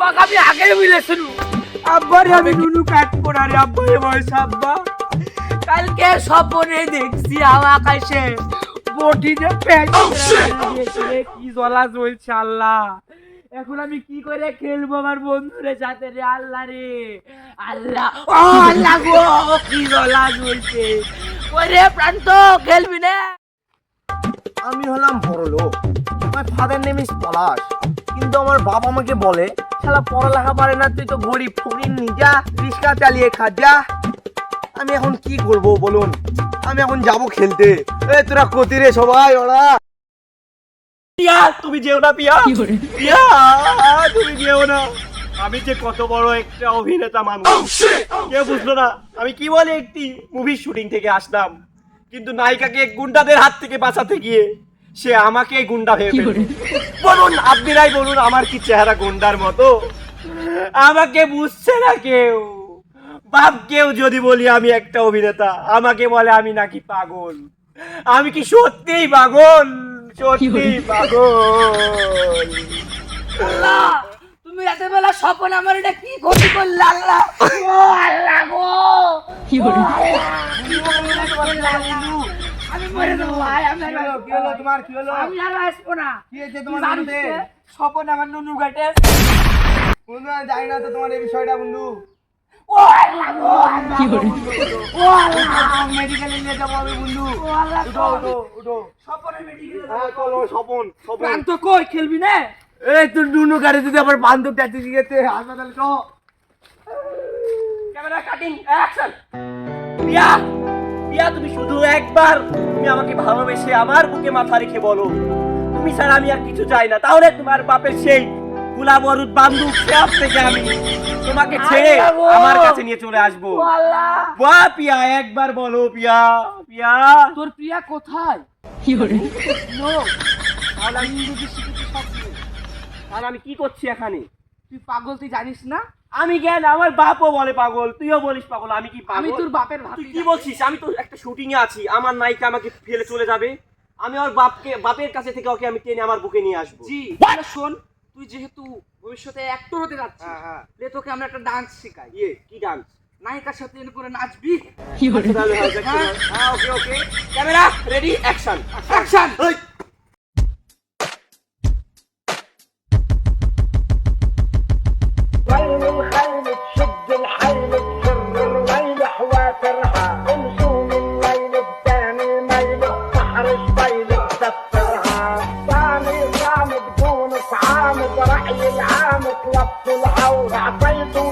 আব্বাকে আমি আগেই বলেছিল আব্বারে আমি নুনু কাটবো না রে আব্বারে বয়স আব্বা কালকে স্বপ্নে দেখছি আকাশে বটিতে কি জ্বলা জ্বলছে আল্লাহ এখন আমি কি করে খেলবো আমার বন্ধুদের সাথে রে আল্লাহ রে আল্লাহ ও আল্লাহ গো কি জ্বলা জ্বলছে ওরে প্রান্ত খেলবি না আমি হলাম বড় লোক, আমার ফাদার নেম ইজ পলাশ, কিন্তু আমার বাবা আমাকে বলে শালা পড়ালেখা পারে না, তুই তো গরিব ফকির নিজা রিক্সা চালিয়ে খা যা। আমি এখন কি করব বলুন, আমি এখন যাব খেলতে। এ তোরা কোতি রে সবাই ওরা। পিয়া তুমি যেও না, পিয়া পিয়া তুমি যেও না। আমি যে কত বড় একটা অভিনেতা মানুষ কেউ বুঝলো না। আমি কি বলে একটি মুভির শুটিং থেকে আসলাম, কিন্তু নায়িকাকে গুন্ডাদের হাত থেকে বাঁচাতে গিয়ে সে আমাকে গুন্ডা ভেবে ফেলল। বলুন আপনারাই বলুন, আমার কি চেহারা গুন্ডার মতো? আমাকে বুঝছে না কেউ। বাপ কেউ যদি বলি আমি একটা অভিনেতা, আমাকে বলে আমি নাকি পাগল। আমি কি সত্যিই পাগল? সত্যি পাগল। আল্লাহ তুমি রাতের বেলা স্বপ্ন আমার এটা কি ক্ষতি করলে আল্লাহ ও আল্লাহ গো কি করে আমি মরে দেবো ভাই আমি কি হলো তোমার? কি হলো? আমি আর আসবো না কি হয়েছে তোমার বন্ধুতে? স্বপ্ন আমার নুনু ঘাটে বন্ধু আমি জানি না তো তোমার এই বিষয়টা বন্ধু। ও আল্লাহ গো কি করে ও আল্লাহ মেডিকেলে নিয়ে যাবো আমি বন্ধু। ও আল্লাহ উঠো উঠো উঠো। স্বপ্নে মেডিকেলে হ্যাঁ চলো, স্বপন স্বপন। প্রান্ত কই খেলবি না এই তোর নুনু গাড়ি দিতে আবার বান্ধব ট্যাচি গিয়েছে হাসপাতালে তো। Camera cutting action. Piya Piya তুমি শুধু একবার তুমি আমাকে ভালোবেসে আমার বুকে মাথা রেখে বলো তুমি স্যার আমি আর কিছু চাই না, তাহলে তোমার বাপের সেই গোলাম অরুদ বান্ধব সব থেকে আমি তোমাকে ছেড়ে আমার কাছে নিয়ে চলে আসবো। ও আল্লাহ বাহ পিয়া একবার বলো পিয়া পিয়া। তোর প্রিয়া কোথায় কি করে নো তাহলে আমি যদি শিখেছি সব কিছু। আর আমি কি করছি এখানে? তুই পাগল তুই জানিস না আমি জ্ঞান, আমার বাপও বলে পাগল, তুইও বলিস পাগল, আমি কি পাগল? আমি তোর বাপের তুই ভাতি কি বলছিস? আমি তো একটা শুটিং এ আছি, আমার নায়িকা আমাকে ফেলে চলে যাবে, আমি ওর বাপের কাছে থেকে ওকে আমি টেনে আমার বুকে নিয়ে আসবো। জি তাহলে শোন তুই যেহেতু ভবিষ্যতে অ্যাক্টর হতে যাচ্ছিস হ্যাঁ, হ্যাঁ। লে তোকে আমরা একটা ডান্স শেখাই ইয়ে কি ডান্স? নায়িকার সাথে এনে করে নাচবি হ্যাঁ okay okay. Camera ready action action ويل الخيل تشد الحيل تجر الويل حوافرها امشوا من ليل الثاني ميل تحرش بيل تسفرها ثاني صام بدون صعام رعي العام تلف العور عطيته